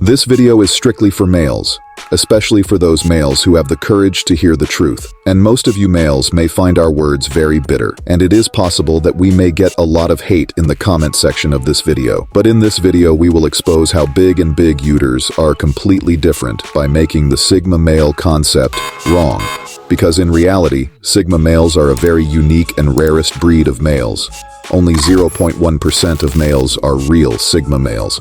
This video is strictly for males, especially for those males who have the courage to hear the truth. And most of you males may find our words very bitter, and it is possible that we may get a lot of hate in the comment section of this video. But in this video, we will expose how big and big uters are completely different by making the Sigma male concept wrong. Because in reality, Sigma males are a very unique and rarest breed of males. Only 0.1% of males are real Sigma males.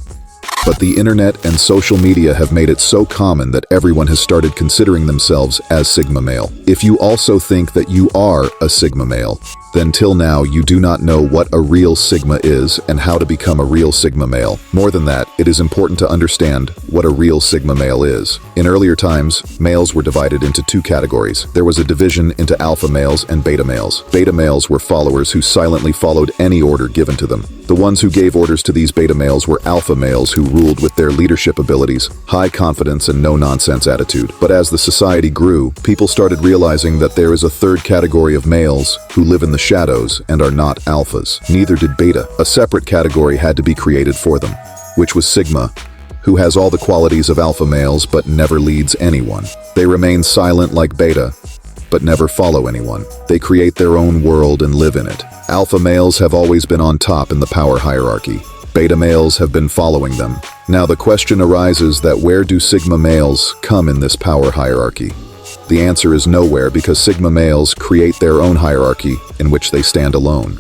But the internet and social media have made it so common that everyone has started considering themselves as Sigma male. If you also think that you are a Sigma male, then till now you do not know what a real Sigma is and how to become a real Sigma male. More than that, it is important to understand what a real Sigma male is. In earlier times, males were divided into two categories. There was a division into alpha males and beta males. Beta males were followers who silently followed any order given to them. The ones who gave orders to these beta males were alpha males who ruled with their leadership abilities, high confidence, and no-nonsense attitude. But as the society grew, people started realizing that there is a third category of males who live in the shadows and are not alphas. Neither did beta. A separate category had to be created for them, which was Sigma, who has all the qualities of alpha males but never leads anyone. They remain silent like beta, but never follow anyone. They create their own world and live in it. Alpha males have always been on top in the power hierarchy. Beta males have been following them. Now the question arises that where do Sigma males come in this power hierarchy? The answer is nowhere, because Sigma males create their own hierarchy in which they stand alone.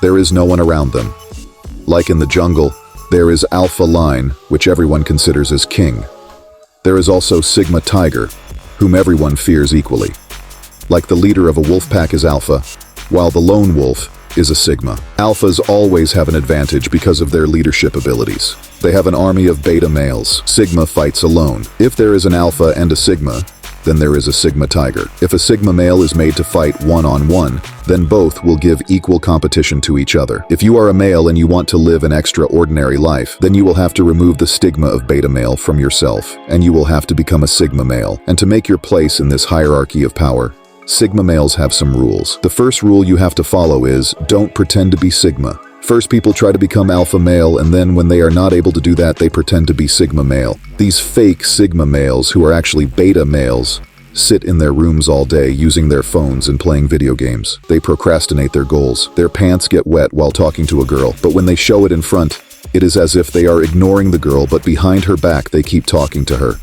There is no one around them. Like in the jungle, there is Alpha Lion, which everyone considers as king. There is also Sigma Tiger, whom everyone fears equally. Like the leader of a wolf pack is Alpha, while the lone wolf is a Sigma. Alphas always have an advantage because of their leadership abilities. They have an army of beta males. Sigma fights alone. If there is an Alpha and a Sigma, then there is a Sigma Tiger. If a Sigma male is made to fight one-on-one, then both will give equal competition to each other. If you are a male and you want to live an extraordinary life, then you will have to remove the stigma of beta male from yourself, and you will have to become a Sigma male. And to make your place in this hierarchy of power, Sigma males have some rules. The first rule you have to follow is, don't pretend to be Sigma. First, people try to become alpha male, and then when they are not able to do that, they pretend to be Sigma male. These fake Sigma males, who are actually beta males, sit in their rooms all day using their phones and playing video games. They procrastinate their goals. Their pants get wet while talking to a girl, but when they show it in front, it is as if they are ignoring the girl, but behind her back they keep talking to her.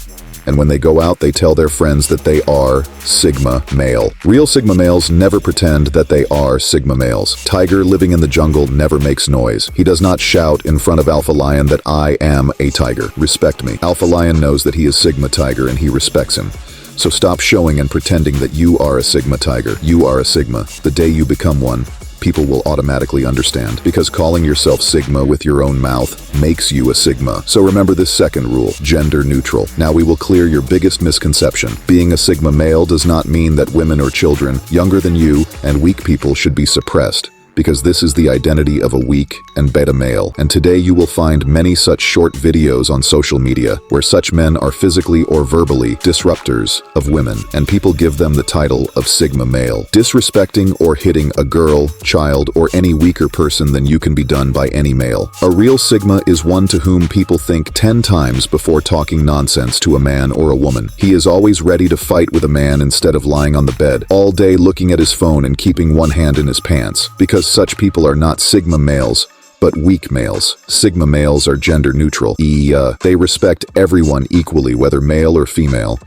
And when they go out, they tell their friends that they are Sigma male. Real Sigma males never pretend that they are Sigma males. Tiger living in the jungle never makes noise. He does not shout in front of Alpha Lion that I am a tiger. Respect me. Alpha Lion knows that he is Sigma Tiger and he respects him. So stop showing and pretending that you are a Sigma Tiger. You are a Sigma. The day you become one, people will automatically understand, because calling yourself Sigma with your own mouth makes you a Sigma. So remember this second rule, gender neutral. Now we will clear your biggest misconception. Being a Sigma male does not mean that women or children younger than you and weak people should be suppressed, because this is the identity of a weak and beta male. And today you will find many such short videos on social media where such men are physically or verbally disruptors of women, and people give them the title of Sigma male. Disrespecting or hitting a girl, child, or any weaker person than you can be done by any male. A real Sigma is one to whom people think 10 times before talking nonsense to a man or a woman. He is always ready to fight with a man instead of lying on the bed all day looking at his phone and keeping one hand in his pants, because such people are not Sigma males, but weak males. Sigma males are gender neutral. They respect everyone equally, whether male or female.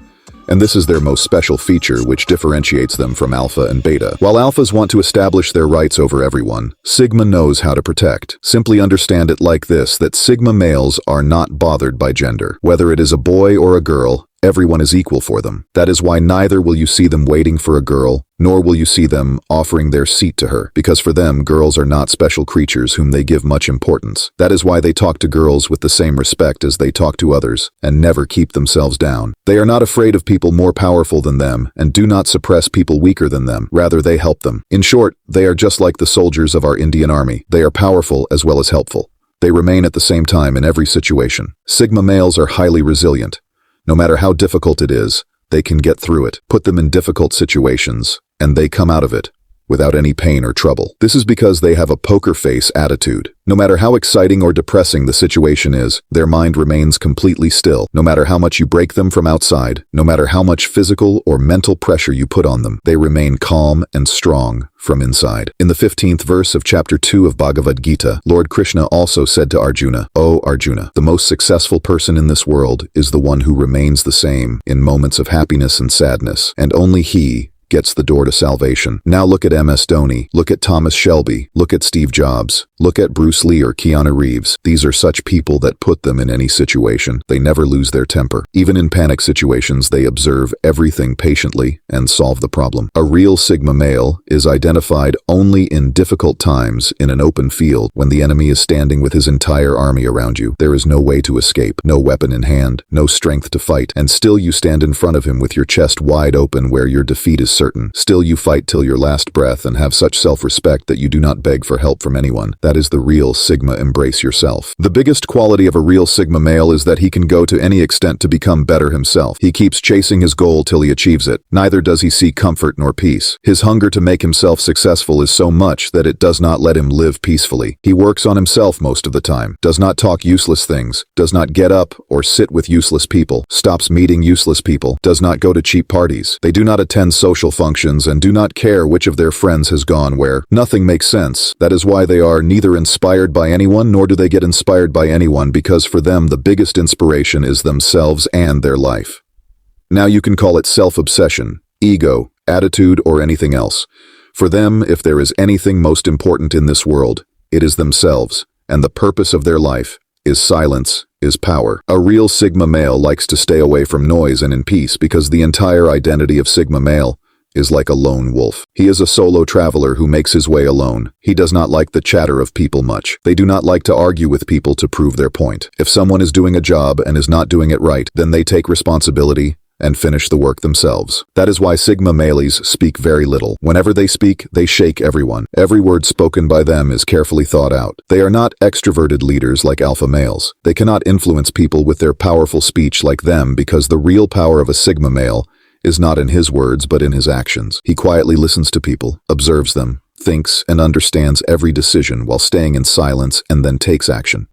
And this is their most special feature, which differentiates them from alpha and beta. While alphas want to establish their rights over everyone, Sigma knows how to protect. Simply understand it like this, that Sigma males are not bothered by gender. Whether it is a boy or a girl, everyone is equal for them. That is why neither will you see them waiting for a girl, nor will you see them offering their seat to her, because for them, girls are not special creatures whom they give much importance. That is why they talk to girls with the same respect as they talk to others, and never keep themselves down. They are not afraid of people more powerful than them, and do not suppress people weaker than them. Rather, they help them. In short, they are just like the soldiers of our Indian army. They are powerful as well as helpful. They remain at the same time in every situation. Sigma males are highly resilient. No matter how difficult it is, they can get through it. Put them in difficult situations, and they come out of it without any pain or trouble. This is because they have a poker face attitude. No matter how exciting or depressing the situation is, their mind remains completely still. No matter how much you break them from outside, no matter how much physical or mental pressure you put on them, they remain calm and strong from inside. In the 15th verse of chapter 2 of Bhagavad Gita, Lord Krishna also said to Arjuna, "O Arjuna, the most successful person in this world is the one who remains the same in moments of happiness and sadness, and only he gets the door to salvation." Now look at MS Dhoni, look at Thomas Shelby, look at Steve Jobs, look at Bruce Lee or Keanu Reeves. These are such people that put them in any situation. They never lose their temper. Even in panic situations, they observe everything patiently and solve the problem. A real Sigma male is identified only in difficult times in an open field when the enemy is standing with his entire army around you. There is no way to escape, no weapon in hand, no strength to fight, and still you stand in front of him with your chest wide open where your defeat is certain. Still you fight till your last breath and have such self-respect that you do not beg for help from anyone. That is the real Sigma embrace yourself. The biggest quality of a real Sigma male is that he can go to any extent to become better himself. He keeps chasing his goal till he achieves it. Neither does he seek comfort nor peace. His hunger to make himself successful is so much that it does not let him live peacefully. He works on himself most of the time, does not talk useless things, does not get up or sit with useless people, stops meeting useless people, does not go to cheap parties. They do not attend social functions and do not care which of their friends has gone where. Nothing makes sense. That is why they are neither inspired by anyone nor do they get inspired by anyone, because for them the biggest inspiration is themselves and their life. Now you can call it self-obsession, ego, attitude, or anything else. For them, if there is anything most important in this world, it is themselves, and the purpose of their life is silence, is power. A real Sigma male likes to stay away from noise and in peace because the entire identity of Sigma male is like a lone wolf. He is a solo traveler who makes his way alone. He does not like the chatter of people much. They do not like to argue with people to prove their point. If someone is doing a job and is not doing it right, then they take responsibility and finish the work themselves. That is why Sigma males speak very little. Whenever they speak, they shake everyone. Every word spoken by them is carefully thought out. They are not extroverted leaders like alpha males. They cannot influence people with their powerful speech like them because the real power of a Sigma male is not in his words but in his actions. He quietly listens to people, observes them, thinks and understands every decision while staying in silence and then takes action.